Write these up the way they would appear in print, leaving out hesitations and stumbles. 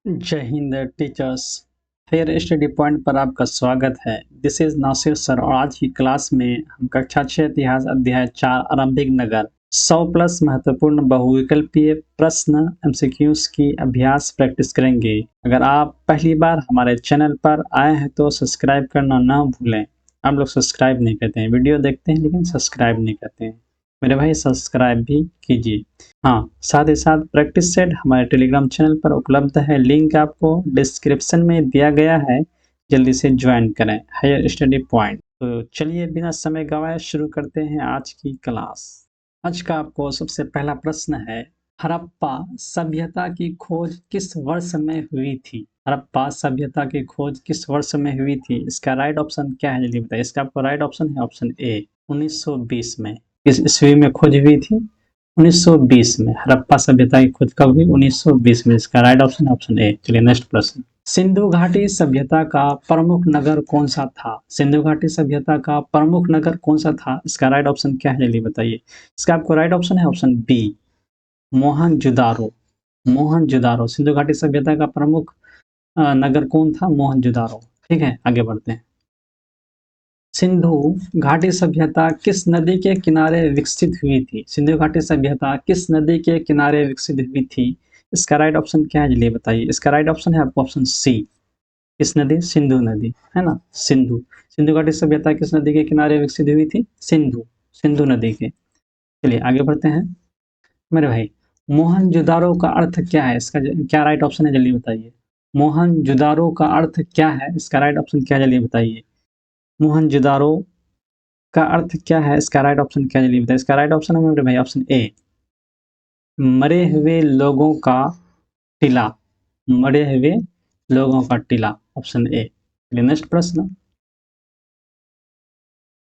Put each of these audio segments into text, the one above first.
जय Hind teachers. Higher study point पर आपका स्वागत है। दिस इज नासिर सर और आज की क्लास में हम कक्षा 6 इतिहास अध्याय 4 आरंभिक नगर 100 प्लस महत्वपूर्ण बहुविकल्पीय प्रश्न एमसीक्यूज की अभ्यास प्रैक्टिस करेंगे। अगर आप पहली बार हमारे चैनल पर आए हैं तो सब्सक्राइब करना ना भूलें। आप लोग सब्सक्राइब नहीं करते हैं, वीडियो देखते हैं लेकिन सब्सक्राइब नहीं करते हैं। मेरे भाई सब्सक्राइब भी कीजिए। हाँ, साथ ही साथ प्रैक्टिस सेट हमारे टेलीग्राम चैनल पर उपलब्ध है, लिंक आपको डिस्क्रिप्शन में दिया गया है, जल्दी से ज्वाइन करें हायर स्टडी पॉइंट। तो चलिए बिना समय गंवाए शुरू करते हैं आज की क्लास। आज का आपको सबसे पहला प्रश्न है, हड़प्पा सभ्यता की खोज किस वर्ष में हुई थी? हड़प्पा सभ्यता की खोज किस वर्ष में हुई थी? इसका राइट ऑप्शन क्या है जल्दी बताइए। इसका आपको राइट ऑप्शन है ऑप्शन ए 1920 में। किस ईस्वी में खोज हुई थी? 1920 में। हड़प्पा सभ्यता की खोज कब हुई? 1920 में। इसका राइट ऑप्शन है ऑप्शन ए। चलिए नेक्स्ट प्रश्न। सिंधु घाटी सभ्यता का प्रमुख नगर कौन सा था? सिंधु घाटी सभ्यता का प्रमुख नगर कौन सा था? इसका राइट ऑप्शन क्या है जल्दी बताइए। इसका आपको राइट ऑप्शन है ऑप्शन बी मोहनजोदारो। मोहनजोदारो सिंधु घाटी सभ्यता का प्रमुख नगर कौन था? मोहनजोदारो। ठीक है, आगे बढ़ते हैं। सिंधु घाटी सभ्यता किस नदी के किनारे विकसित हुई थी? सिंधु घाटी सभ्यता किस नदी के किनारे विकसित हुई थी? इसका राइट ऑप्शन क्या है चलिए बताइए। इसका राइट ऑप्शन है आपको ऑप्शन सी। किस नदी? सिंधु नदी, है ना, सिंधु। सिंधु घाटी सभ्यता किस नदी के किनारे विकसित हुई थी? सिंधु, सिंधु नदी के। चलिए आगे बढ़ते हैं। मेरे भाई मोहनजोदारो का अर्थ क्या है? इसका क्या राइट ऑप्शन है जल्दी बताइए। मोहनजोदारो का अर्थ क्या है? इसका राइट ऑप्शन क्या है जल्दी बताइए। मोहनजोदारो का अर्थ क्या है? इसका राइट ऑप्शन क्या है जल्दी बताइए। इसका राइट ऑप्शन है मेरे भाई ऑप्शन ए मरे हुए लोगों का टीला। मरे हुए लोगों का टीला, ऑप्शन ए। नेक्स्ट प्रश्न।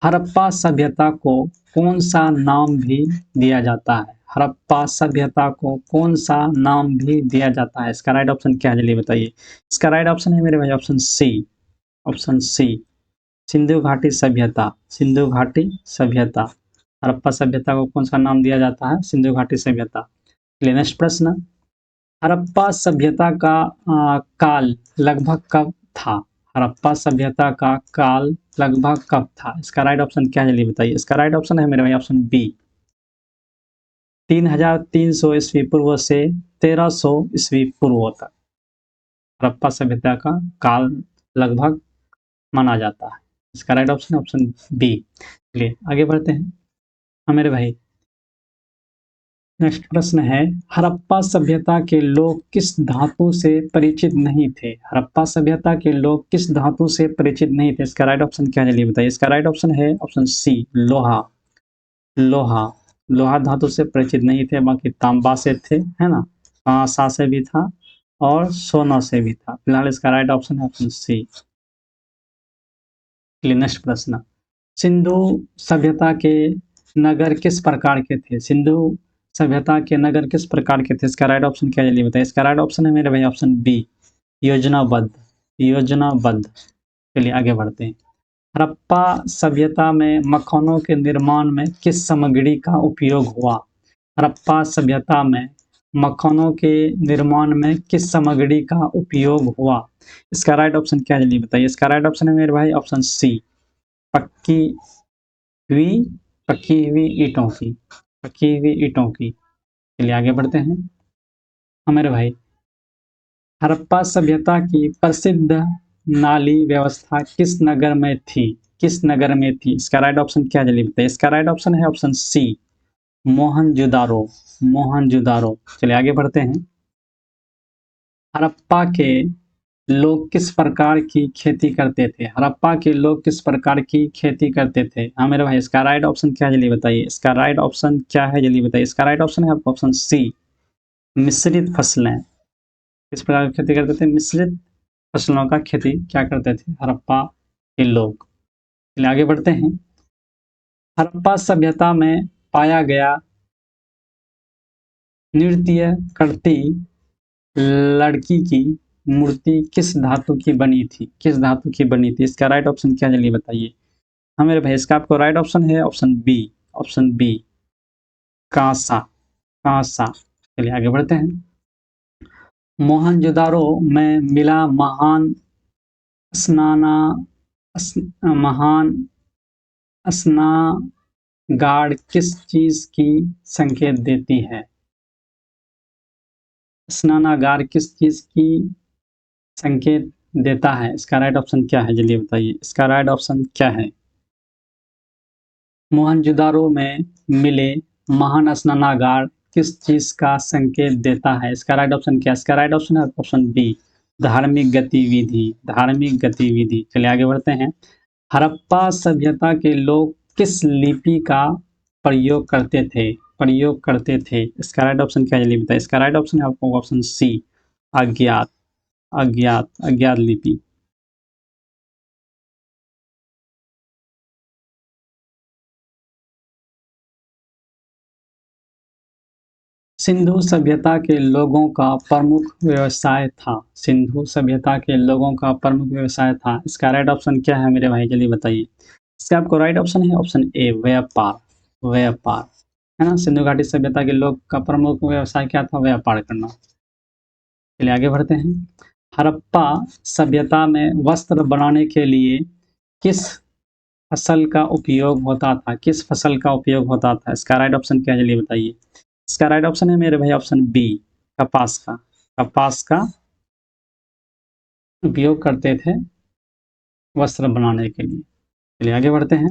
हड़प्पा सभ्यता को कौन सा नाम भी दिया जाता है? हड़प्पा सभ्यता को कौन सा नाम भी दिया जाता है? इसका राइट ऑप्शन क्या है जल्दी बताइए। इसका राइट ऑप्शन है मेरे भाई option C. Option C Sindhu घाटी सभ्यता। सिंधु घाटी सभ्यता। हड़प्पा सभ्यता को कौन सा नाम दिया जाता है? सिंधु घाटी सभ्यता। चलिए नेक्स्ट प्रश्न। हड़प्पा सभ्यता का काल लगभग कब था? हड़प्पा सभ्यता का काल लगभग कब था? इसका राइट ऑप्शन क्या है जल्दी बताइए। इसका राइट ऑप्शन है मेरे भाई ऑप्शन बी 3300 ईस्वी पूर्व से 1300 ईस्वी पूर्व तक हड़प्पा सभ्यता का काल लगभग माना जाता है। इसका राइट ऑप्शन है ऑप्शन बी। चलिए आगे बढ़ते हैं। हाँ मेरे भाई नेक्स्ट प्रश्न है, हड़प्पा सभ्यता के लोग किस धातु से परिचित नहीं थे? हड़प्पा सभ्यता के लोग किस धातु से परिचित नहीं थे? इसका राइट ऑप्शन क्या है जल्दी बताइए। इसका राइट ऑप्शन है ऑप्शन सी लोहा। लोहा, लोहा धातु से परिचित नहीं थे, बाकी तांबा से थे, है ना, कांसा से भी था और सोना से भी था। फिलहाल इसका राइट ऑप्शन है ऑप्शन सी। नेक्स्ट प्रश्न। सिंधु सभ्यता के नगर किस प्रकार के थे? सिंधु सभ्यता के नगर किस प्रकार के थे? इसका राइट ऑप्शन क्या है जल्दी बताइए। इसका राइट ऑप्शन है मेरे भाई ऑप्शन बी योजनाबद्ध। योजनाबद्ध। चलिए आगे बढ़ते हैं। हड़प्पा सभ्यता में मकानों के निर्माण में किस सामग्री का उपयोग हुआ? हड़प्पा सभ्यता में मकानों के निर्माण में किस सामग्री का उपयोग हुआ? इसका राइट ऑप्शन क्या है जल्दी बताइए। इसका राइट ऑप्शन है मेरे भाई ऑप्शन सी पक्की हुई पकी हुई ईंटों की। पकी हुई ईंटों की। चलिए आगे बढ़ते हैं। हाँ मेरे भाई हड़प्पा सभ्यता की प्रसिद्ध नाली व्यवस्था किस नगर में थी? किस नगर में थी? इसका राइट ऑप्शन क्या जल्दी बताइए। इसका राइट ऑप्शन है ऑप्शन सी मोहनजोदारो। मोहनजोदारो। चलिए आगे बढ़ते हैं। हड़प्पा के लोग किस प्रकार की खेती करते थे? हड़प्पा के लोग किस प्रकार की खेती करते थे? हाँ मेरे भाई इसका राइट ऑप्शन क्या है जल्दी बताइए। इसका राइट ऑप्शन क्या है जल्दी बताइए। इसका राइट ऑप्शन है ऑप्शन सी मिश्रित फसलें। किस प्रकार की खेती करते थे? मिश्रित फसलों का खेती क्या करते थे हड़प्पा के लोग। चलिए आगे बढ़ते हैं। हड़प्पा सभ्यता में पाया गया नृत्य करती लड़की की मूर्ति किस धातु की बनी थी? किस धातु की बनी थी? इसका राइट ऑप्शन क्या जल्दी बताइए। हाँ मेरे भाई इसका आपको राइट ऑप्शन है ऑप्शन बी। ऑप्शन बी कांसा। कांसा। चलिए आगे बढ़ते हैं। मोहनजोदारो में मिला स्नाना महान स्नानागार किस चीज की संकेत देती है? स्नानागार किस चीज की संकेत देता है? इसका राइट ऑप्शन क्या है, जल्दी बताइए, इसका राइट ऑप्शन क्या है? मोहनजोदारो में मिले महान स्नानागार किस चीज का संकेत देता है? इसका राइट ऑप्शन क्या है? इसका राइट ऑप्शन है ऑप्शन बी, धार्मिक गतिविधि। धार्मिक गतिविधि। चलिए आगे बढ़ते हैं। हड़प्पा सभ्यता के लोग किस लिपि का प्रयोग करते थे? इसका राइट ऑप्शन क्या है, जल्दी बताइए। इसका राइट ऑप्शन है आपको ऑप्शन सी, अज्ञात। अज्ञात लिपि। सिंधु सभ्यता के लोगों का प्रमुख व्यवसाय था। सिंधु सभ्यता के लोगों का प्रमुख व्यवसाय था। इसका राइट ऑप्शन क्या है मेरे भाई, जल्दी बताइए। इसका आपको राइट ऑप्शन है ऑप्शन ए, व्यापार। व्यापार है ना। सिंधु घाटी सभ्यता के लोग का प्रमुख व्यवसाय क्या था? व्यापार करना। चलिए आगे बढ़ते हैं। हड़प्पा सभ्यता में वस्त्र बनाने के लिए किस फसल का उपयोग होता था? किस फसल का उपयोग होता था? इसका राइट ऑप्शन क्या है, जल्दी बताइए। इसका राइट ऑप्शन है मेरे भाई ऑप्शन बी, कपास का। कपास का उपयोग करते थे वस्त्र बनाने के लिए। चलिए आगे बढ़ते हैं।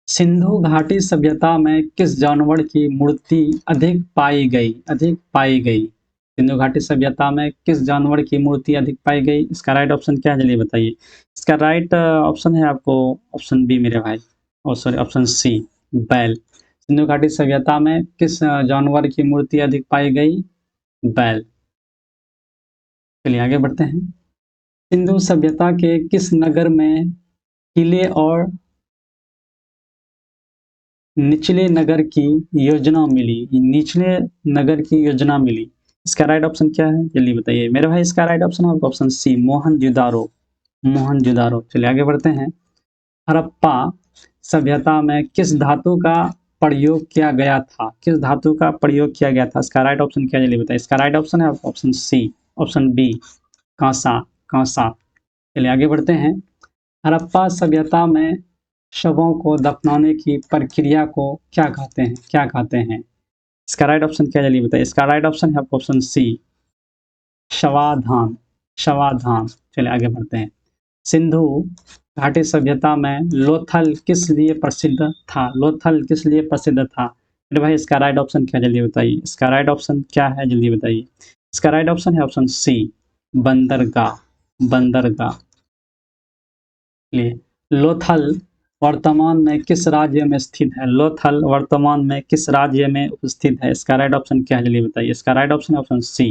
सिंधु घाटी सभ्यता में किस जानवर की मूर्ति अधिक पाई गई? सिंधु घाटी सभ्यता में किस जानवर की मूर्ति अधिक पाई गई? इसका राइट ऑप्शन क्या है, जल्दी बताइए। इसका राइट ऑप्शन है आपको ऑप्शन बी मेरे भाई, और सॉरी ऑप्शन सी, बैल। सिंधु घाटी सभ्यता में किस जानवर की मूर्ति अधिक पाई गई? बैल। चलिए आगे बढ़ते हैं। सिंधु सभ्यता के किस नगर में किले और निचले नगर की योजना मिली? निचले नगर की योजना मिली। इसका राइट ऑप्शन क्या है, जल्दी बताइए मेरे भाई। इसका राइट ऑप्शन है ऑप्शन सी, मोहनजोदारो। मोहनजोदारो। चलिए आगे बढ़ते हैं। हड़प्पा सभ्यता में किस धातु का प्रयोग किया गया था? किस धातु का प्रयोग किया गया था? इसका राइट ऑप्शन क्या है, जल्दी बताइए। इसका राइट ऑप्शन है ऑप्शन सी, ऑप्शन बी, कांसा। कांसा। चलिए आगे बढ़ते हैं। हड़प्पा सभ्यता में शवों को दफनाने की प्रक्रिया को क्या कहते हैं? इसका राइट ऑप्शन क्या है, जल्दी बताइए। इसका राइट ऑप्शन है ऑप्शन सी, शवाधान। शवाधान। चलिए आगे बढ़ते हैं। सिंधु घाटी सभ्यता में लोथल किस लिए प्रसिद्ध था? लोथल किस लिए प्रसिद्ध था मेरे भाई? इसका राइट ऑप्शन क्या है, जल्दी बताइए। इसका राइट ऑप्शन क्या है, जल्दी बताइए। इसका राइट ऑप्शन है ऑप्शन सी, बंदरगाह। बंदरगाह। लोथल वर्तमान में किस राज्य में स्थित है? लोथल वर्तमान में किस राज्य में उपस्थित है? इसका राइट ऑप्शन क्या है, जल्दी बताइए। इसका राइट ऑप्शन है ऑप्शन सी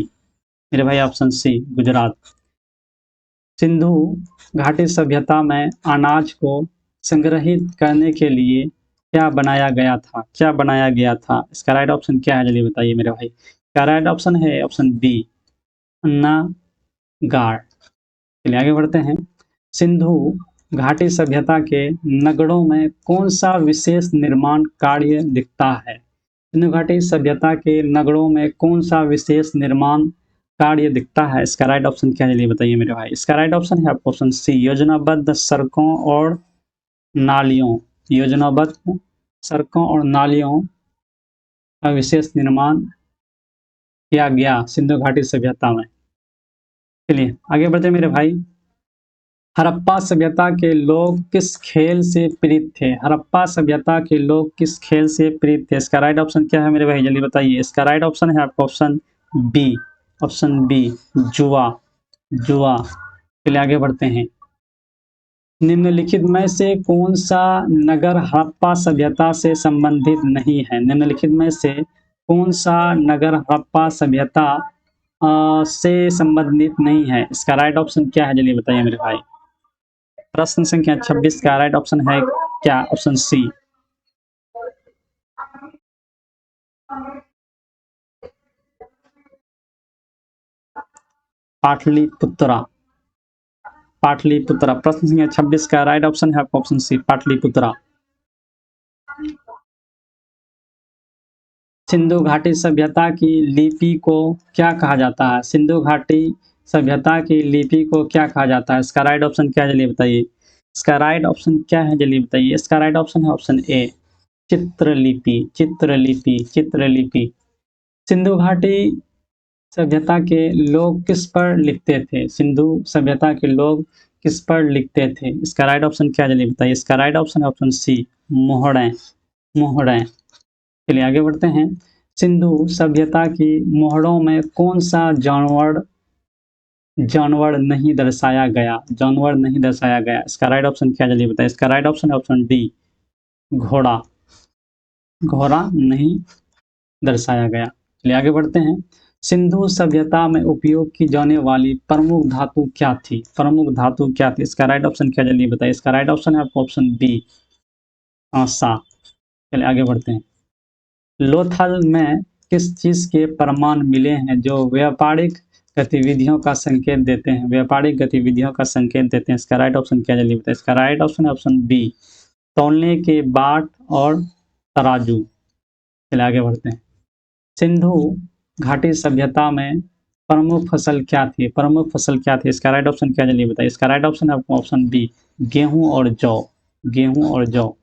मेरे भाई, ऑप्शन सी, गुजरात। सिंधु घाटी सभ्यता में अनाज को संग्रहित करने के लिए क्या बनाया गया था? इसका राइट ऑप्शन क्या है, जल्दी बताइए मेरे भाई। इसका राइट ऑप्शन है ऑप्शन बी, अन्नागार। चलिए आगे बढ़ते हैं। सिंधु घाटी सभ्यता के नगरों में कौन सा विशेष निर्माण कार्य दिखता है? सिंधु घाटी सभ्यता के नगरों में कौन सा विशेष निर्माण कार्य दिखता है? इसका राइट ऑप्शन क्या है, जल्दी बताइए मेरे भाई। इसका राइट ऑप्शन है ऑप्शन सी, योजनाबद्ध सड़कों और नालियों। योजनाबद्ध सड़कों और नालियों का विशेष निर्माण किया गया सिंधु घाटी सभ्यता में। चलिए आगे बढ़ते मेरे भाई। हड़प्पा सभ्यता के लोग किस खेल से प्रेरित थे? हड़प्पा सभ्यता के लोग किस खेल से प्रेरित थे? इसका राइट ऑप्शन क्या है मेरे भाई, जल्दी बताइए। इसका राइट ऑप्शन है आपका ऑप्शन बी, जुआ। जुआ। चलिए आगे बढ़ते हैं। निम्नलिखित में से कौन सा नगर हड़प्पा सभ्यता से संबंधित नहीं है? निम्नलिखित में से कौन सा नगर हड़प्पा सभ्यता से संबंधित नहीं है? इसका राइट ऑप्शन क्या है, जल्दी बताइए मेरे भाई। प्रश्न संख्या 26 का राइट ऑप्शन है क्या? Option C, Pataliputra. पाटलिपुत्रा। प्रश्न संख्या 26 का राइट ऑप्शन है ऑप्शन सी, पाटलिपुत्रा। सिंधु घाटी सभ्यता की लिपि को क्या कहा जाता है? सिंधु घाटी सभ्यता की लिपि को क्या कहा जाता है? इसका राइट ऑप्शन क्या है जल्दी बताइए। इसका राइट ऑप्शन क्या है जल्दी बताइए। इसका राइट ऑप्शन है ऑप्शन ए, चित्रलिपि। चित्रलिपि, चित्रलिपि। सिंधु घाटी सभ्यता के लोग किस पर लिखते थे? सिंधु सभ्यता के लोग किस पर लिखते थे? इसका राइट ऑप्शन क्या है जल्दी बताइए। इसका राइट ऑप्शन है ऑप्शन सी, मोहरें। मोहरें। चलिए आगे बढ़ते हैं। सिंधु सभ्यता की मोहरों में कौन सा जानवर जानवर नहीं दर्शाया गया? जानवर नहीं दर्शाया गया। इसका राइट ऑप्शन क्या है जल्दी बताइए। इसका राइट ऑप्शन है ऑप्शन डी, घोड़ा। घोड़ा नहीं दर्शाया गया। चलिए आगे बढ़ते हैं। सिंधु सभ्यता में उपयोग की जाने वाली प्रमुख धातु क्या थी? प्रमुख धातु क्या थी? इसका राइट ऑप्शन क्या जल्दी बताइए। इसका राइट ऑप्शन है आपको ऑप्शन बी, आंसा। चलिए आगे बढ़ते हैं। लोथल में किस चीज के प्रमाण मिले हैं जो व्यापारिक गतिविधियों का संकेत देते हैं? व्यापारिक गतिविधियों का संकेत देते हैं। इसका राइट ऑप्शन क्या जल्दी बताइए। इसका राइट ऑप्शन है ऑप्शन बी, तौलने के बाट और तराजू। चलिए आगे बढ़ते हैं। सिंधु घाटी सभ्यता में प्रमुख फसल क्या थी? प्रमुख फसल क्या थी? इसका राइट ऑप्शन क्या जल्दी बताइए। इसका राइट ऑप्शन है आपको ऑप्शन बी, गेहूं और जौ। गेहूं और जौ।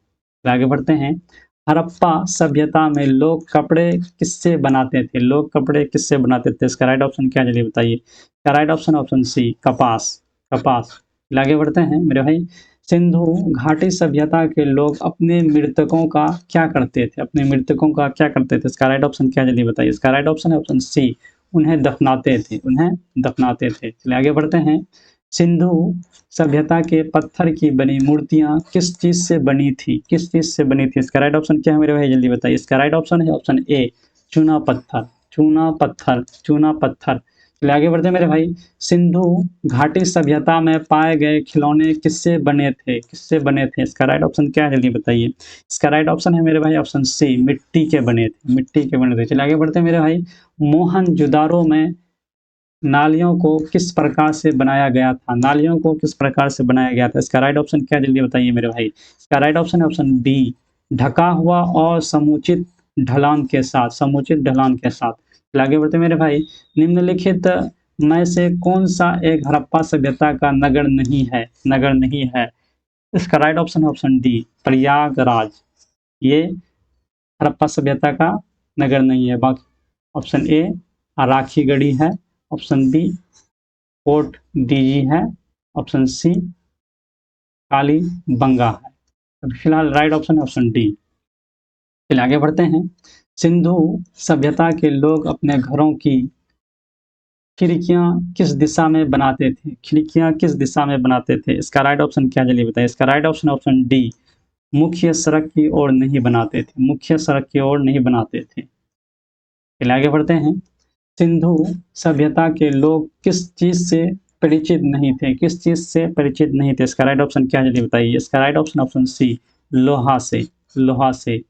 आगे बढ़ते हैं। हड़प्पा सभ्यता में लोग कपड़े किससे बनाते थे? लोग कपड़े किससे बनाते थे? इसका राइट ऑप्शन क्या जल्दी बताइए। इसका राइट ऑप्शन ऑप्शन सी, कपास। कपास। आगे बढ़ते हैं मेरे भाई। सिंधु घाटी सभ्यता के लोग अपने मृतकों का क्या करते थे? अपने मृतकों का क्या करते थे? इसका राइट ऑप्शन क्या जल्दी बताइए। इसका राइट ऑप्शन है ऑप्शन सी, उन्हें दफनाते थे। उन्हें दफनाते थे। चलिए आगे बढ़ते हैं। सिंधु सभ्यता के पत्थर की बनी मूर्तियां किस चीज से बनी थी? किस चीज से बनी थी? इसका राइट ऑप्शन क्या है मेरे भाई जल्दी बताइए। इसका राइट ऑप्शन है ऑप्शन ए, चूना पत्थर। चूना पत्थर। चूना पत्थर। चलिए आगे बढ़ते हैं मेरे भाई। सिंधु घाटी सभ्यता में पाए गए खिलौने किससे बने थे? किससे बने थे? इसका राइट ऑप्शन क्या है जल्दी बताइए। इसका राइट ऑप्शन है मेरे भाई ऑप्शन सी, मिट्टी के बने थे। मिट्टी के बने थे। चलिए आगे बढ़ते हैं मेरे भाई। मोहनजोदारो में नालियों को किस प्रकार से बनाया गया था? नालियों को किस प्रकार से बनाया गया था? इसका राइट ऑप्शन क्या जल्दी बताइए मेरे भाई। इसका राइट ऑप्शन है ऑप्शन बी, ढका हुआ और समुचित ढलान के साथ। समुचित ढलान के साथ। आगे बढ़ते मेरे भाई। निम्नलिखित में से कौन सा एक हड़प्पा सभ्यता का नगर नहीं है? नगर नहीं है। इसका राइट ऑप्शन है ऑप्शन डी, प्रयागराज। ये हड़प्पा सभ्यता का नगर नहीं है। बाकी ऑप्शन ए राखीगढ़ी है, ऑप्शन बी कोट डीजी है, ऑप्शन सी काली बंगा है। अभी फिलहाल राइट ऑप्शन है ऑप्शन डी। चलिए आगे बढ़ते हैं। सिंधु सभ्यता के लोग अपने घरों की खिड़कियां किस दिशा में बनाते थे? खिड़कियां किस दिशा में बनाते थे? इसका राइट ऑप्शन क्या जल्दी बताइए। इसका राइट ऑप्शन ऑप्शन डी, मुख्य सड़क की ओर नहीं बनाते थे। मुख्य सड़क की ओर नहीं बनाते थे। चलिए आगे बढ़ते हैं। सिंधु सभ्यता के लोग किस चीज से परिचित नहीं थे? किस चीज से परिचित नहीं थे? इसका राइट ऑप्शन क्या है जल्दी बताइए। इसका राइट ऑप्शन ऑप्शन सी, लोहा से। लोहा से।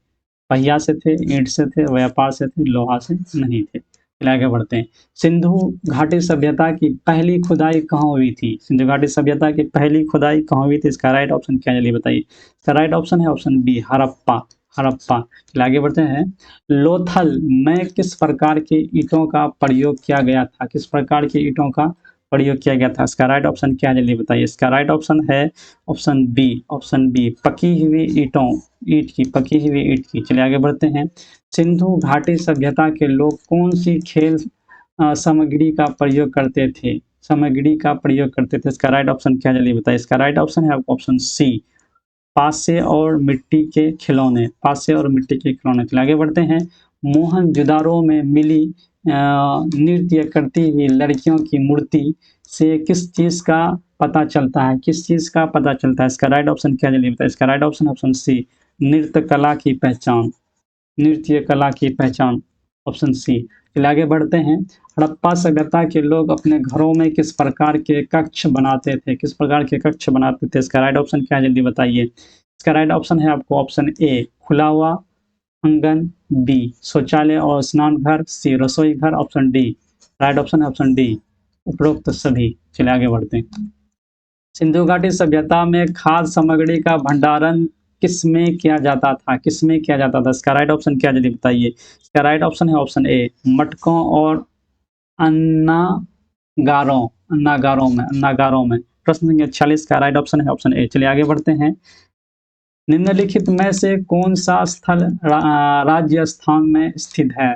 पहिया से थे, ईंट से थे, व्यापार से थे, लोहा से नहीं थे। चलिए आगे बढ़ते हैं। सिंधु घाटी सभ्यता की पहली खुदाई कहाँ हुई थी? सिंधु घाटी सभ्यता की पहली खुदाई कहाँ हुई थी? इसका राइट ऑप्शन क्या है जल्दी बताइए। इसका राइट ऑप्शन है ऑप्शन बी, हड़प्पा। हड़प्पा। चलिए आगे बढ़ते हैं। लोथल में किस प्रकार के ईंटों का प्रयोग किया गया था? किस प्रकार के ईंटों का प्रयोग किया गया था? इसका राइट ऑप्शन क्या है जल्दी बताइए। इसका राइट ऑप्शन है ऑप्शन बी, ऑप्शन बी, पकी हुई ईंटों, ईंट की, पकी हुई ईंट की। चलिए आगे बढ़ते हैं। सिंधु घाटी सभ्यता के लोग कौन सी खेल सामग्री का प्रयोग करते थे? सामग्री का प्रयोग करते थे। इसका राइट ऑप्शन क्या जल्दी बताइए। इसका राइट ऑप्शन है ऑप्शन सी, पासे और मिट्टी के खिलौने। पासे और मिट्टी के खिलौने। चलिए आगे बढ़ते हैं। मोहनजोदारो में मिली नृत्य करती हुई लड़कियों की मूर्ति से किस चीज का पता चलता है? किस चीज का पता चलता है? इसका राइट ऑप्शन क्या जल्दी बताइए। इसका राइट ऑप्शन ऑप्शन सी, नृत्य कला की पहचान। नृत्य कला की पहचान, ऑप्शन सी। चलिए आगे बढ़ते हैं। हड़प्पा सभ्यता के लोग अपने घरों में किस प्रकार के कक्ष बनाते थे? किस प्रकार के कक्ष बनाते थे? इसका राइट ऑप्शन क्या है जल्दी बताइए। इसका राइट ऑप्शन है आपको ऑप्शन ए, खुला हुआ आंगन, बी शौचालय और स्नान घर, सी रसोई घर, ऑप्शन डी राइट ऑप्शन है ऑप्शन डी उपरोक्त सभी। चलिए आगे बढ़ते हैं। सिंधु घाटी सभ्यता में खाद्य सामग्री का भंडारण किसमें किया जाता था, किसमें किया जाता था? इसका राइट ऑप्शन क्या है जल्दी बताइए। इसका राइट ऑप्शन है ऑप्शन ए मटकों और अन्नागारों, अन्नागारों में। प्रश्न संख्या 46 का राइट ऑप्शन है ऑप्शन ए। चलिए आगे बढ़ते हैं। निम्नलिखित में से कौन सा स्थल राजस्थान में स्थित है?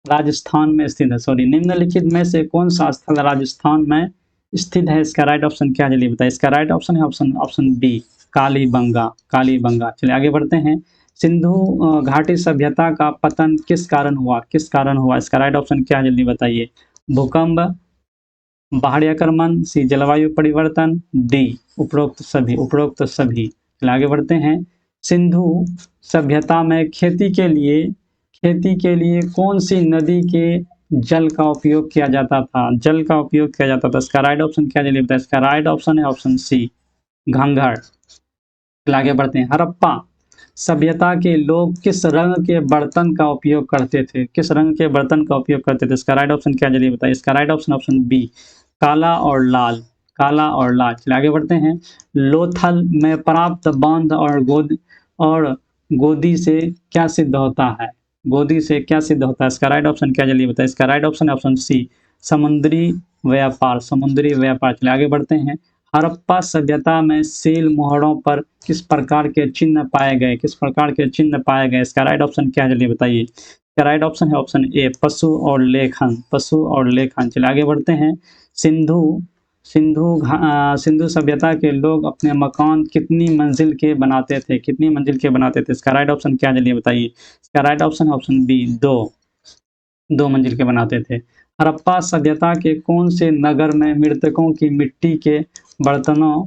राजस्थान में स्थित है, सॉरी, निम्नलिखित में से कौन सा स्थल राजस्थान में स्थित है? इसका राइट ऑप्शन क्या है जल्दी बताइए। इसका राइट ऑप्शन है option option B Kalibangan, Kalibangan. चलिए आगे बढ़ते हैं। सिंधु घाटी सभ्यता का पतन किस कारण हुआ, किस कारण हुआ? इसका राइट ऑप्शन क्या है जल्दी बताइए। भूकंप, बाहरी आक्रमण, सी जलवायु परिवर्तन, डी उपरोक्त सभी, उपरोक्त सभी। चलिए आगे बढ़ते हैं। सिंधु सभ्यता में खेती के लिए कौन सी नदी के जल का उपयोग किया जाता था? जल का उपयोग किया जाता था। इसका राइट ऑप्शन क्या जल्दी बताइए। इसका राइट ऑप्शन है ऑप्शन सी घंघर। चलिए आगे बढ़ते हैं। हड़प्पा सभ्यता के लोग किस रंग के बर्तन का उपयोग करते थे? किस रंग के बर्तन का उपयोग करते थे? इसका राइट ऑप्शन क्या जल्दी बताइए। इसका राइट ऑप्शन ऑप्शन बी काला और लाल, काला और लाल। चलिए आगे बढ़ते हैं। लोथल में प्राप्त बांध और गोदी से क्या सिद्ध होता है? गोदी से क्या सिद्ध होता है? इसका राइट ऑप्शन क्या जल्दी बताइए। इसका राइट ऑप्शन है ऑप्शन सी समुद्री व्यापार, समुद्री व्यापार। चलिए आगे बढ़ते हैं। हड़प्पा सभ्यता में सील मोहरों पर किस प्रकार के चिन्ह पाए गए? किस प्रकार के चिन्ह पाए गए? इसका राइट ऑप्शन क्या है जल्दी बताइए। इसका राइट ऑप्शन है ऑप्शन ए पशु और लेखन, पशु और लेखन। चलिए आगे बढ़ते हैं। सिंधु सभ्यता के लोग अपने मकान कितनी मंजिल के बनाते थे? कितनी मंजिल के बनाते थे? इसका राइट ऑप्शन क्या जल्दी बताइए। इसका राइट ऑप्शन है ऑप्शन बी दो मंजिल के बनाते थे। हड़प्पा सभ्यता के कौन से नगर में मृतकों की मिट्टी के बर्तनों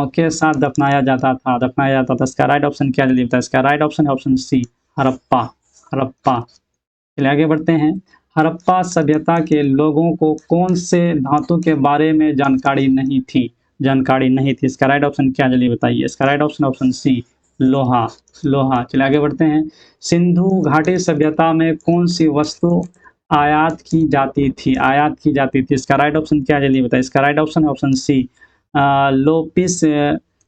के साथ दफनाया जाता था? इसका राइट ऑप्शन क्या जल्दी बताइए। इसका राइट ऑप्शन है ऑप्शन सी हड़प्पा, हड़प्पा। चलिए आगे बढ़ते हैं। हड़प्पा सभ्यता के लोगों को कौन से धातु के बारे में जानकारी नहीं थी? जानकारी नहीं थी। इसका राइट ऑप्शन क्या जल्दी बताइए। इसका राइट ऑप्शन ऑप्शन सी लोहा, लोहा। चलिए आगे बढ़ते हैं। सिंधु घाटी सभ्यता में कौन सी वस्तु आयात की जाती थी? आयात की जाती थी। इसका राइट ऑप्शन क्या जल्दी बताइए। इसका राइट ऑप्शन है option C lapis,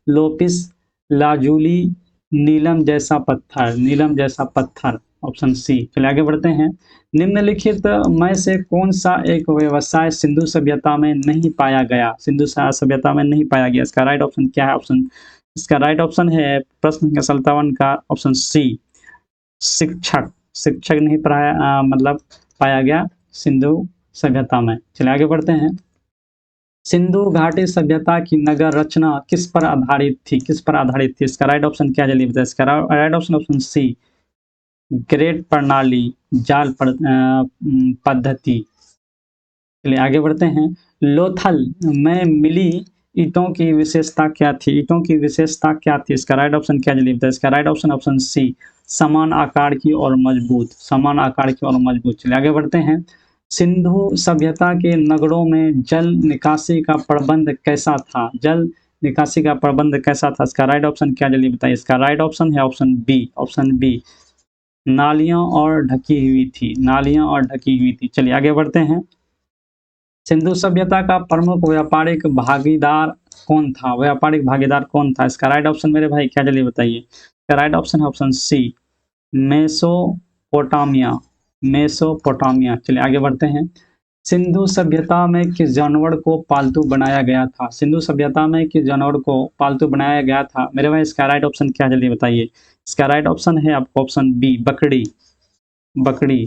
lapis lazuli, नीलम जैसा पत्थर, नीलम जैसा पत्थर। Option C. चलिए आगे बढ़ते हैं। निम्नलिखित में से कौन सा एक व्यवसाय सिंधु सभ्यता में नहीं पाया गया? सिंधु सभ्यता में नहीं पाया गया। इसका राइट ऑप्शन क्या है? ऑप्शन, इसका राइट ऑप्शन है प्रश्न संख्या 57 का ऑप्शन सी शिक्षक, शिक्षक नहीं पढ़ाया मतलब पाया गया सिंधु सभ्यता में। चलिए आगे बढ़ते हैं। सिंधु घाटी सभ्यता की नगर रचना किस पर आधारित थी? किस पर आधारित थी? इसका राइट ऑप्शन क्या जल्दी बताइए। इसका right option option C grade प्रणाली, जाल पद्धति। चलिए आगे बढ़ते हैं। लोथल में मिली ईंटों की विशेषता क्या थी? ईंटों की विशेषता क्या थी? इसका राइट ऑप्शन क्या जल्दी बताइए। इसका राइट ऑप्शन ऑप्शन सी समान आकार की और मजबूत, समान आकार की और मजबूत। चलिए आगे बढ़ते हैं। सिंधु सभ्यता के नगरों में जल निकासी का प्रबंध कैसा था? जल निकासी का प्रबंध कैसा था? इसका राइट ऑप्शन क्या जल्दी बताइए। इसका राइट ऑप्शन है ऑप्शन बी नालियां और ढकी हुई थी, नालियां और ढकी हुई थी। चलिए आगे बढ़ते हैं। सिंधु सभ्यता का प्रमुख व्यापारिक भागीदार कौन था? व्यापारिक भागीदार कौन था? इसका राइट ऑप्शन मेरे भाई क्या जल्दी बताइए। इसका राइट ऑप्शन है ऑप्शन सी मेसोपोटामिया, मेसोपोटामिया। चलिए आगे बढ़ते हैं। सिंधु सभ्यता में किस जानवर को पालतू बनाया गया था? सिंधु सभ्यता में किस जानवर को पालतू बनाया गया था मेरे भाई? इसका राइट ऑप्शन क्या जल्दी बताइए। इसका राइट ऑप्शन है आपको ऑप्शन बी बकरी, बकरी।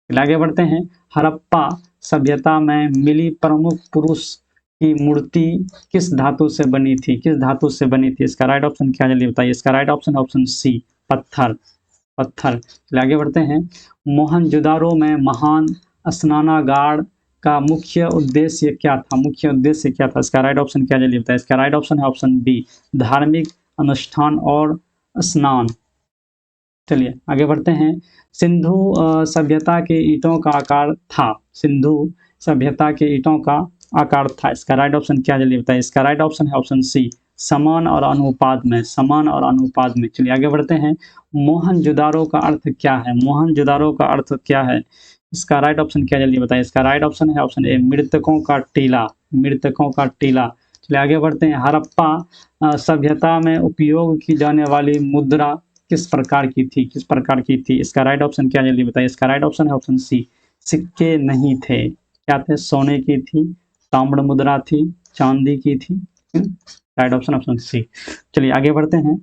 आगे बढ़ते हैं। हड़प्पा सभ्यता में मिली प्रमुख पुरुष की मूर्ति किस धातु से बनी थी? किस धातु से बनी थी? इसका राइट ऑप्शन क्या जल्दी बताइए। इसका राइट ऑप्शन ऑप्शन सी पत्थर, पत्थर। आगे बढ़ते हैं। मोहनजोदारो में महान स्नानागार का मुख्य उद्देश्य क्या था? मुख्य उद्देश्य क्या था? इसका राइट ऑप्शन क्या जल्दी बताइए। इसका राइट ऑप्शन है ऑप्शन बी धार्मिक अनुष्ठान और स्नान। चलिए आगे बढ़ते हैं। सिंधु सभ्यता के ईंटों का आकार था, सिंधु सभ्यता के ईंटों का आकार था। इसका राइट ऑप्शन क्या जल्दी बताइए। इसका राइट ऑप्शन है ऑप्शन सी समान और अनुपात में, समान और अनुपात में। चलिए आगे बढ़ते हैं। मोहनजोदारो का अर्थ क्या है? मोहनजोदारो का अर्थ क्या है? इसका राइट ऑप्शन क्या जल्दी बताइए। इसका राइट ऑप्शन है ऑप्शन ए मृतकों का टीला, मृतकों का टीला। चलिए आगे बढ़ते हैं। हड़प्पा सभ्यता में उपयोग की जाने वाली मुद्रा किस प्रकार की थी? किस प्रकार की थी? इसका राइट ऑप्शन क्या जल्दी बताइए। इसका राइट ऑप्शन है ऑप्शन सी, सिक्के नहीं थे। क्या थे? सोने की थी, ताम्र मुद्रा थी, चांदी की थी। Right option option C. चलिए आगे बढ़ते हैं।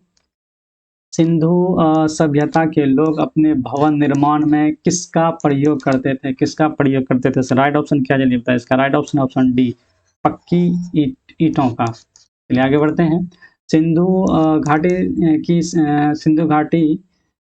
सिंधु सभ्यता के लोग अपने भवन निर्माण में किसका प्रयोग करते थे? किसका प्रयोग करते थे? राइट ऑप्शन क्या जल्दी बताइए। इसका राइट ऑप्शन ऑप्शन डी, पक्की ईंटों का। चलिए आगे बढ़ते हैं। सिंधु घाटी सिंधु घाटी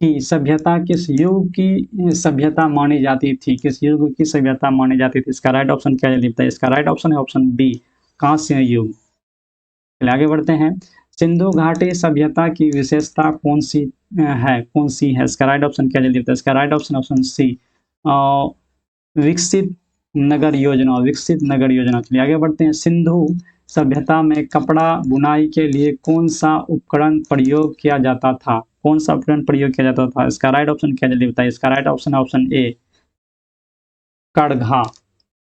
की सभ्यता किस युग की सभ्यता मानी जाती थी? किस युग की सभ्यता मानी जाती थी? इसका राइट ऑप्शन क्या जल्दी बताइए। इसका राइट ऑप्शन है ऑप्शन बी, कांस्य युग। चलिए आगे बढ़ते हैं। सिंधु घाटी सभ्यता की विशेषता कौन सी है? कौन सी है? इसका राइट ऑप्शन क्या जल्दी बताइए। इसका राइट ऑप्शन ऑप्शन सी, विकसित नगर योजना। विकसित नगर योजना। चलिए आगे बढ़ते हैं। सिंधु सभ्यता में कपड़ा बुनाई के लिए कौन सा उपकरण प्रयोग किया जाता था? कौन सा उपकरण प्रयोग किया जाता था? इसका राइट ऑप्शन क्या जल्दी बताइए। इसका राइट ऑप्शन ऑप्शन ए, कड़घा,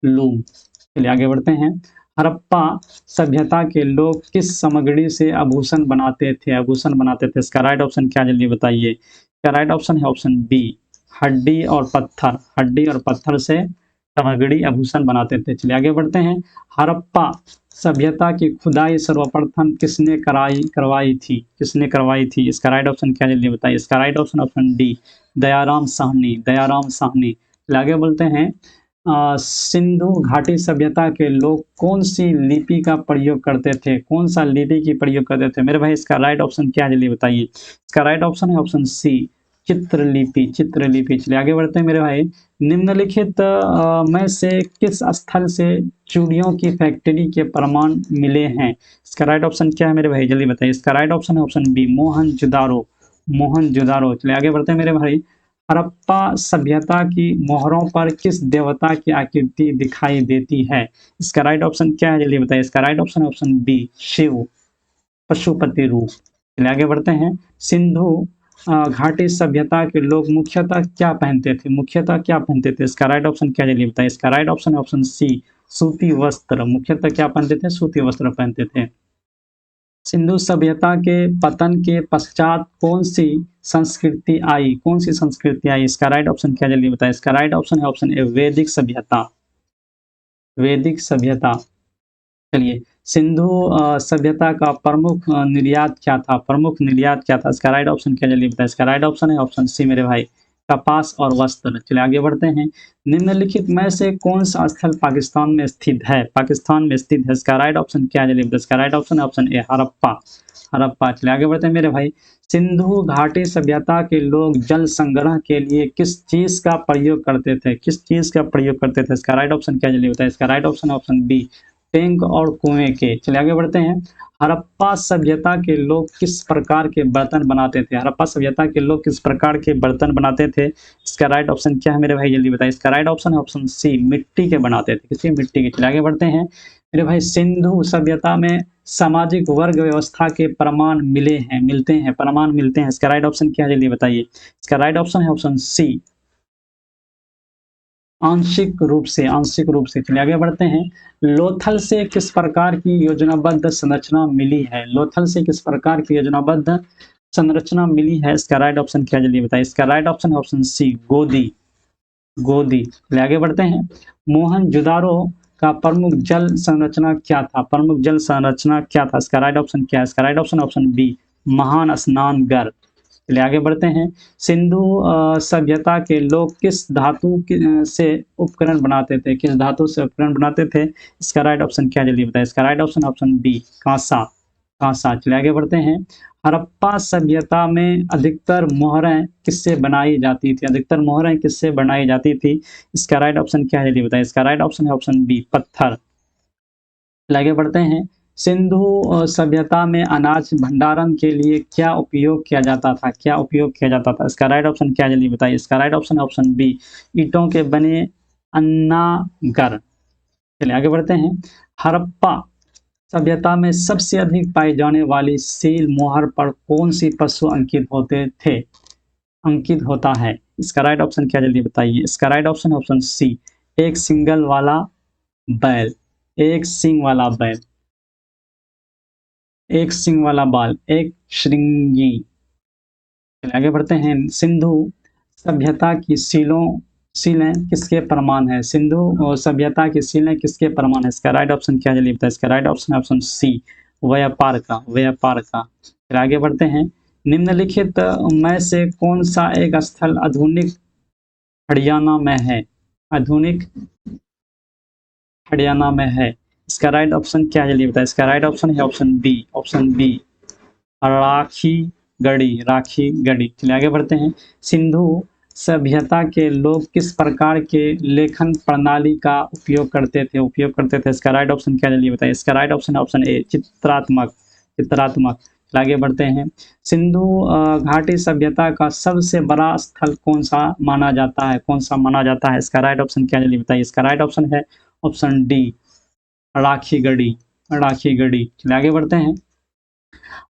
लूम। चलिए आगे बढ़ते हैं। हड़प्पा सभ्यता के लोग किस सामग्री से आभूषण बनाते थे? आभूषण बनाते थे। इसका राइट ऑप्शन क्या जल्दी बताइए। इसका राइट ऑप्शन है ऑप्शन बी, हड्डी और पत्थर। हड्डी और पत्थर से सामग्री आभूषण बनाते थे। चलिए आगे बढ़ते हैं। हड़प्पा सभ्यता की खुदाई सर्वप्रथम किसने करवाई थी? किसने करवाई थी? इसका राइट ऑप्शन क्या जल्दी बताइए। इसका right option option D, Dayaram Sahni. Dayaram Sahni. चलिए आगे बोलते हैं। सिंधु घाटी सभ्यता के लोग कौन सी लिपि का प्रयोग करते थे? कौन सा लिपि की प्रयोग करते थे मेरे भाई? इसका राइट ऑप्शन क्या है जल्दी बताइए। इसका राइट ऑप्शन है ऑप्शन सी, चित्रलिपि। चित्रलिपि। चलिए आगे बढ़ते हैं मेरे भाई। निम्नलिखित में से किस स्थल से चूड़ियों की फैक्ट्री के प्रमाण मिले हैं? इसका राइट ऑप्शन क्या है मेरे भाई? जल्दी बताइए। इसका राइट ऑप्शन है ऑप्शन बी, मोहनजोदारो। मोहनजोदारो। चलिए आगे बढ़ते हैं मेरे भाई। हड़प्पा सभ्यता की मोहरों पर किस देवता की आकृति दिखाई देती है? इसका राइट ऑप्शन क्या है जल्दी बताइए। इसका राइट ऑप्शन है ऑप्शन बी, शिव, पशुपति रूप। चलिए आगे बढ़ते हैं। सिंधु घाटी सभ्यता के लोग मुख्यतः क्या पहनते थे? मुख्यतः क्या पहनते थे? इसका राइट ऑप्शन क्या जल्दी बताइए। इसका राइट ऑप्शन है ऑप्शन सी, सूती वस्त्र। मुख्यतः क्या पहनते थे? सूती वस्त्र पहनते थे। सिंधु सभ्यता के पतन के पश्चात कौन सी संस्कृति आई? कौन सी संस्कृति आई? इसका राइट ऑप्शन क्या जल्दी बताइए। इसका राइट ऑप्शन है ऑप्शन ए, वैदिक सभ्यता। वैदिक सभ्यता। चलिए, सिंधु सभ्यता का प्रमुख निर्यात क्या था? प्रमुख निर्यात क्या था? इसका राइट ऑप्शन क्या जल्दी बताइए। इसका राइट ऑप्शन है ऑप्शन सी मेरे भाई, कपास और वस्त्र। चलिए आगे बढ़ते हैं। निम्नलिखित में से कौन सा स्थल पाकिस्तान में स्थित है? पाकिस्तान में स्थित है। इसका राइट ऑप्शन क्या है जल्दी बताइए। इसका राइट ऑप्शन है ऑप्शन ए, हड़प्पा। हड़प्पा। चलिए आगे बढ़ते हैं मेरे भाई। सिंधु घाटी सभ्यता के लोग जल संग्रह के लिए किस चीज का प्रयोग करते थे? किस चीज का प्रयोग करते थे? इसका राइट ऑप्शन क्या जल्दी बताइए। इसका right option option B, tank और कुएं के। चलिए आगे बढ़ते हैं। हड़प्पा सभ्यता के लोग किस प्रकार के बर्तन बनाते थे? हड़प्पा सभ्यता के लोग किस प्रकार के बर्तन बनाते थे? इसका राइट ऑप्शन क्या है मेरे भाई? जल्दी बताइए। इसका राइट ऑप्शन है ऑप्शन सी, मिट्टी के बनाते थे। किसी मिट्टी के। चलिए आगे बढ़ते हैं मेरे भाई। सिंधु सभ्यता में सामाजिक वर्ग व्यवस्था के प्रमाण मिलते हैं। प्रमाण मिलते हैं। इसका राइट ऑप्शन क्या है जल्दी बताइए। इसका राइट ऑप्शन है ऑप्शन सी, आंशिक रूप से। आंशिक रूप से। चलिए आगे बढ़ते हैं। लोथल से किस प्रकार की योजनाबद्ध संरचना मिली है? लोथल से किस प्रकार की योजनाबद्ध संरचना मिली है? इसका राइट ऑप्शन क्या जल्दी बताइए। इसका राइट ऑप्शन है ऑप्शन सी, गोदी। गोदी। चलिए आगे बढ़ते हैं। मोहनजोदारो का प्रमुख जल संरचना क्या था? प्रमुख जल संरचना क्या था? इसका राइट ऑप्शन क्या है? इसका राइट ऑप्शन ऑप्शन बी, महान स्नानघर। चलिए आगे बढ़ते हैं। सिंधु सभ्यता के लोग किस से उपकरण बनाते थे? किस धातु से उपकरण बनाते थे? इसका राइट ऑप्शन क्या जल्दी बताइए। इसका राइट ऑप्शन ऑप्शन बी, कांसा। कांसा। चलिए आगे बढ़ते हैं। हड़प्पा सभ्यता में अधिकतर मोहरें किससे बनाई जाती थी? अधिकतर मोहरें किससे बनाई जाती थी? इसका राइट ऑप्शन क्या है जल्दी बताइए। इसका राइट ऑप्शन है ऑप्शन बी, पत्थर। आगे बढ़ते हैं। सिंधु सभ्यता में अनाज भंडारण के लिए क्या उपयोग किया जाता था? क्या उपयोग किया जाता था? इसका राइट ऑप्शन क्या है जल्दी बताइए। इसका राइट ऑप्शन है ऑप्शन बी, ईंटों के बने अन्नागर। चलिए आगे बढ़ते हैं। हड़प्पा सभ्यता में सबसे अधिक पाई जाने वाली सील मोहर पर कौन सी पशु अंकित होते थे? अंकित होता है। इसका राइट ऑप्शन क्या जल्दी बताइए। इसका राइट ऑप्शन है ऑप्शन सी, एक सिंगल वाला बैल। एक सिंग वाला बैल। एक सिंग वाला बाल, एक श्रृंगी। चलिए आगे बढ़ते हैं। सिंधु सभ्यता की सीलें किसके प्रमाण है? सिंधु सभ्यता की सीलें किसके प्रमाण है? इसका राइट ऑप्शन क्या है जल्दी बताइए। इसका राइट ऑप्शन है ऑप्शन सी, व्यापार का, व्यापार का। फिर आगे बढ़ते हैं। निम्नलिखित में से कौन सा एक स्थल आधुनिक हरियाणा में है? आधुनिक हरियाणा में है। इसका राइट ऑप्शन क्या है जल्दी बताइए। इसका राइट ऑप्शन है option B, option B, Rakhi Garhi, Rakhi Garhi. चलिए आगे बढ़ते हैं। सिंधु सभ्यता के लोग किस प्रकार के लेखन प्रणाली का उपयोग करते थे? इसका राइट ऑप्शन क्या जल्दी बताइए। इसका राइट ऑप्शन है ऑप्शन ए, चित्रात्मक, चित्रात्मक। आगे बढ़ते हैं। सिंधु घाटी सभ्यता का सबसे बड़ा स्थल कौन सा माना जाता है? कौन सा माना जाता है? इसका राइट ऑप्शन क्या जल्दी बताइए। इसका राइट ऑप्शन है ऑप्शन डी, राखी गढ़ी, राखी गढ़ी। चलिए आगे बढ़ते हैं।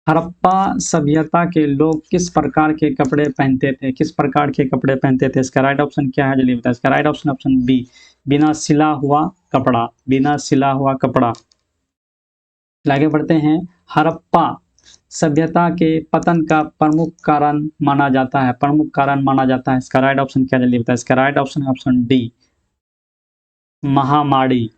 हड़प्पा सभ्यता के लोग किस प्रकार के कपड़े पहनते थे? किस प्रकार के कपड़े पहनते थे? इसका राइट ऑप्शन क्या है जल्दी बताइए। इसका राइट ऑप्शन ऑप्शन बी, बिना सिला हुआ कपड़ा, बिना सिला हुआ कपड़ा। आगे बढ़ते हैं। हड़प्पा सभ्यता के पतन का प्रमुख कारण माना जाता है, प्रमुख कारण माना जाता है। इसका राइट ऑप्शन क्या जल्दी बताइए। इसका राइट ऑप्शन है ऑप्शन डी, महामारी,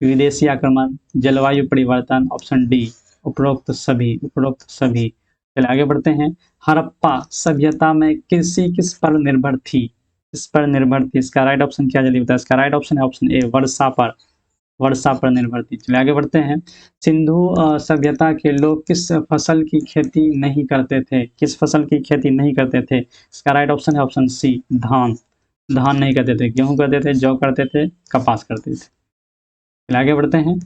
विदेशी आक्रमण, जलवायु परिवर्तन, ऑप्शन डी, उपरोक्त सभी, उपरोक्त सभी। चलिए आगे बढ़ते हैं। हड़प्पा सभ्यता में कृषि किस पर निर्भर थी? किस पर निर्भर थी? इसका राइट ऑप्शन क्या जल्दी बताइए। इसका राइट ऑप्शन है ऑप्शन ए, वर्षा पर, वर्षा पर निर्भर थी। चलिए आगे बढ़ते हैं। सिंधु सभ्यता के लोग किस फसल की खेती नहीं करते थे? किस फसल की खेती नहीं करते थे? इसका राइट ऑप्शन है ऑप्शन सी, धान, धान नहीं करते थे, गेहूं करते थे, जौ करते थे, कपास करते थे। आगे बढ़ते हैं।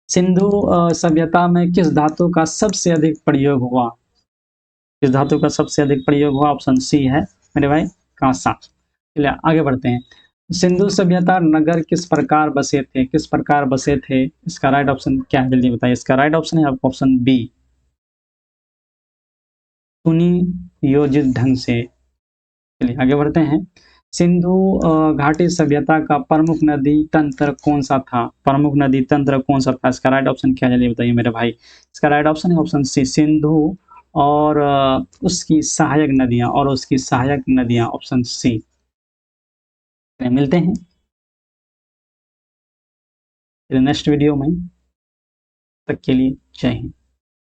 सिंधु सभ्यता में किस धातु का सबसे अधिक प्रयोग हुआ? किस धातु का सबसे अधिक प्रयोग हुआ? ऑप्शन सी है मेरे भाई, कांसा। चलिए आगे बढ़ते हैं। सिंधु सभ्यता नगर किस प्रकार बसे थे? किस प्रकार बसे थे? इसका राइट ऑप्शन क्या है जल्दी बताइए। इसका राइट ऑप्शन है ऑप्शन बी, सुनियोजित ढंग से। चलिए आगे बढ़ते हैं। सिंधु घाटी सभ्यता का प्रमुख नदी तंत्र कौन सा था? प्रमुख नदी तंत्र कौन सा था? इसका राइट ऑप्शन क्या है जल्दी बताइए मेरे भाई। इसका राइट ऑप्शन है ऑप्शन सी, सिंधु और उसकी सहायक नदियां, और उसकी सहायक नदियां, ऑप्शन सी। मिलते हैं नेक्स्ट वीडियो में, तक के लिए जय हिंद।